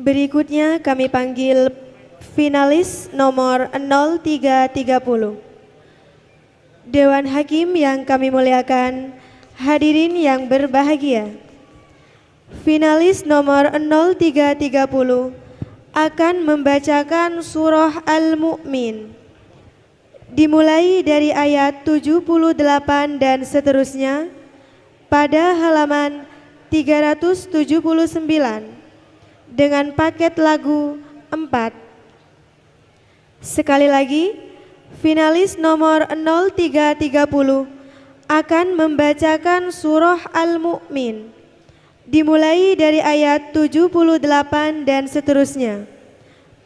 Berikutnya kami panggil finalis nomor 0330. Dewan Hakim yang kami muliakan, hadirin yang berbahagia. Finalis nomor 0330 akan membacakan surah Al-Mu'min. Dimulai dari ayat 78 dan seterusnya pada halaman 379 dengan paket lagu 4. Sekali lagi, finalis nomor 0330 akan membacakan surah Al-Mu'min. Dimulai dari ayat 78 dan seterusnya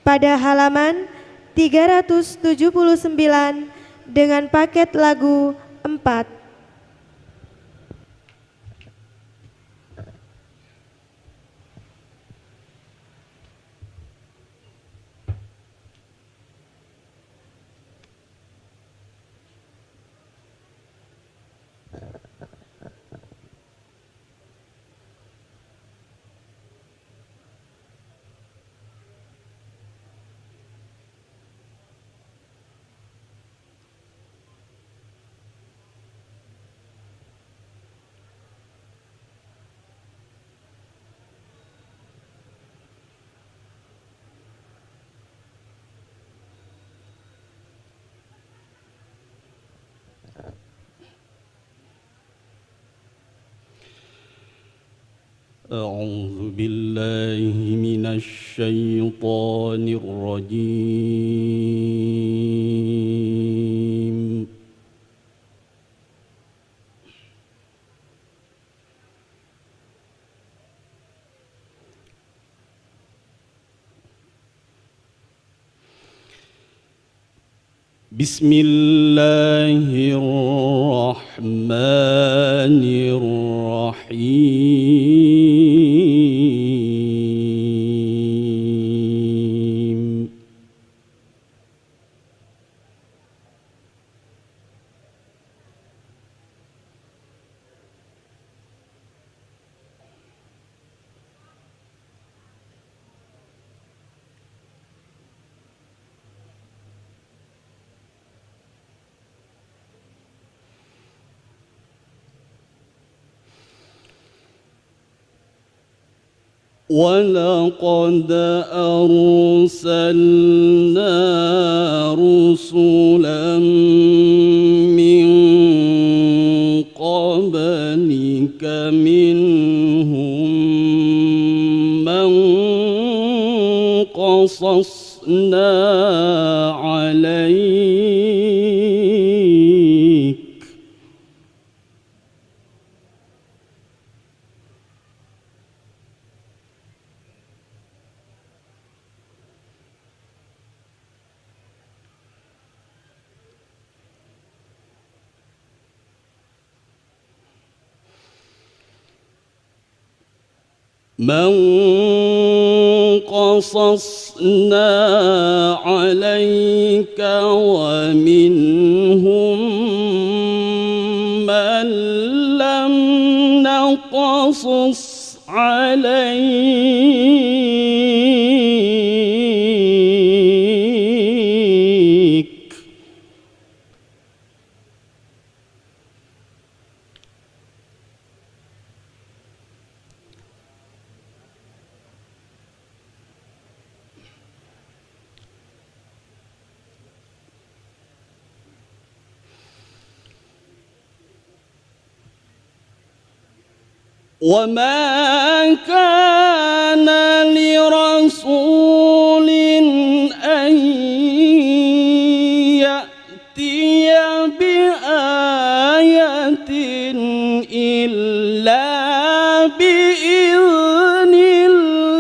pada halaman 379 dengan paket lagu 4. أعوذ بالله من الشيطان الرجيم بسم الله الرحمن الرحيم ولقد أرسلنا رسلا من قبلك منهم من قصصنا عليك من قصصنا عليك ومنهم من لم نقصص عليك وما كان لرسول أن يأتي بآية إلا بإذن الله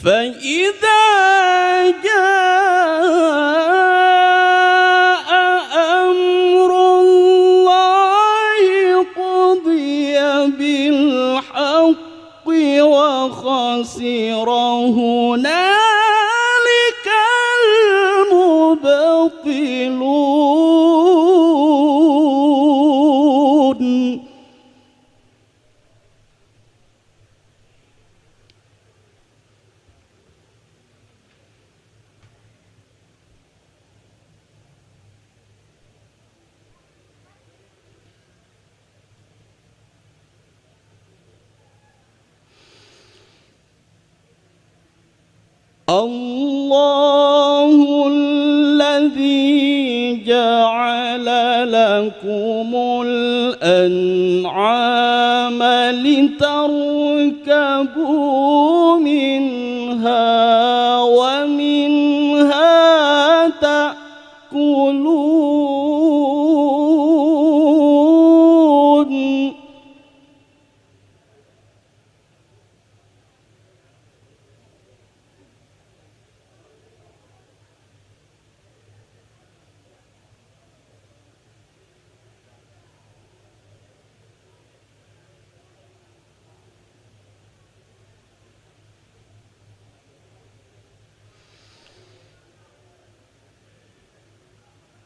فإذا جاء أمر الله قضي بالحق وخسر هنالك المبطلون. الله الذي جعل لكم الأنعام لتركبوا منها ومنها تأكلون.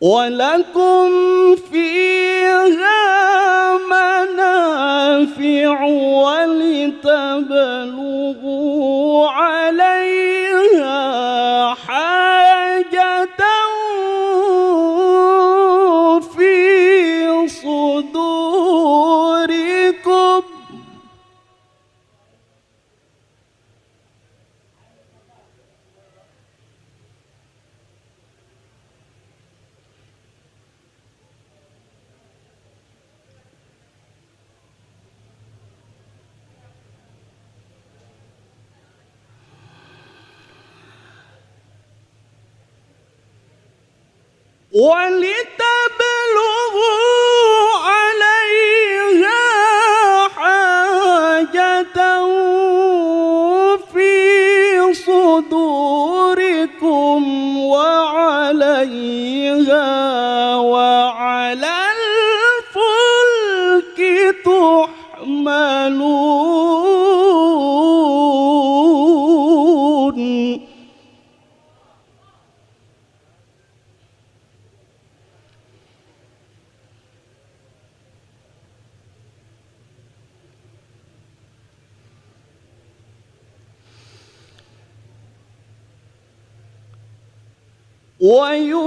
ولكم فيها منافع ولتبلغوا عليها حاجة في صدوركم. ولتبلغوا عليها حاجة في صدوركم وعليها وعلى الفلك تحملون.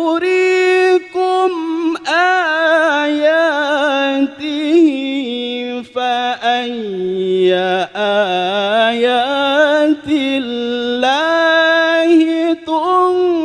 ويريكم آياته فأي آيات الله تنكرون.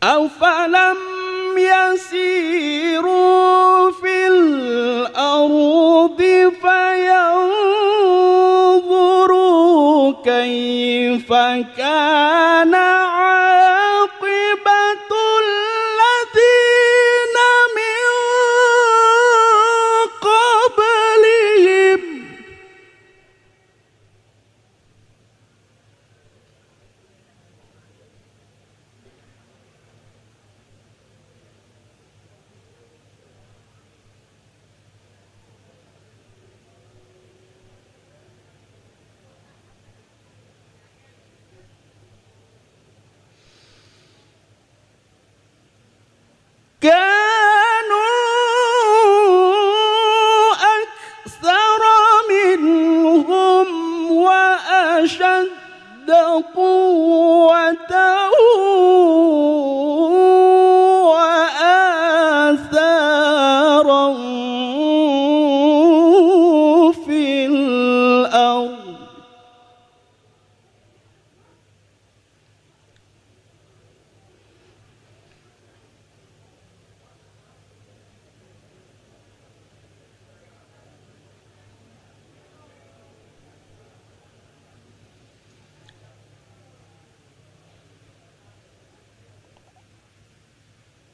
أفلم يسيروا في الأرض فينظروا كيف كان عاقبة الذين من قبلهم.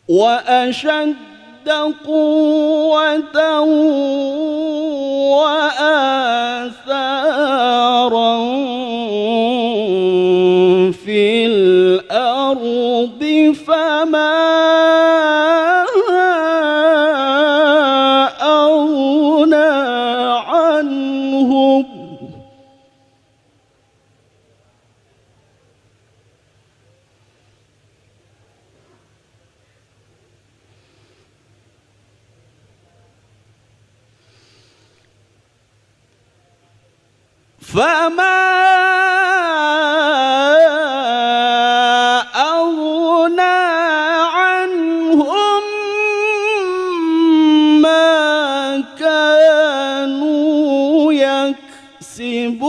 وأشد قوة وآثارا في الأرض فما أغنى عنهم ما كانوا يكسبون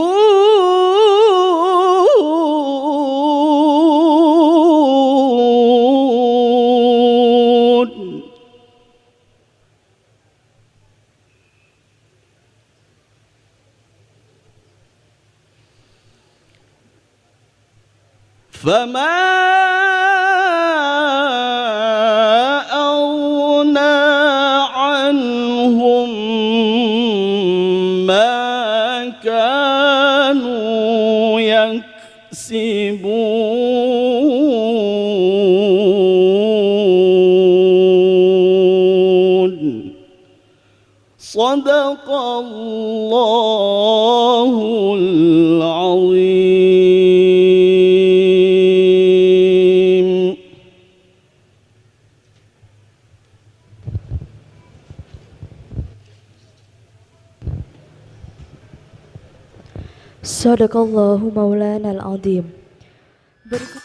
فما أغنى عنهم ما كانوا يكسبون صدق الله العظيم. Sadaqallahu maulana al-azim. Berikut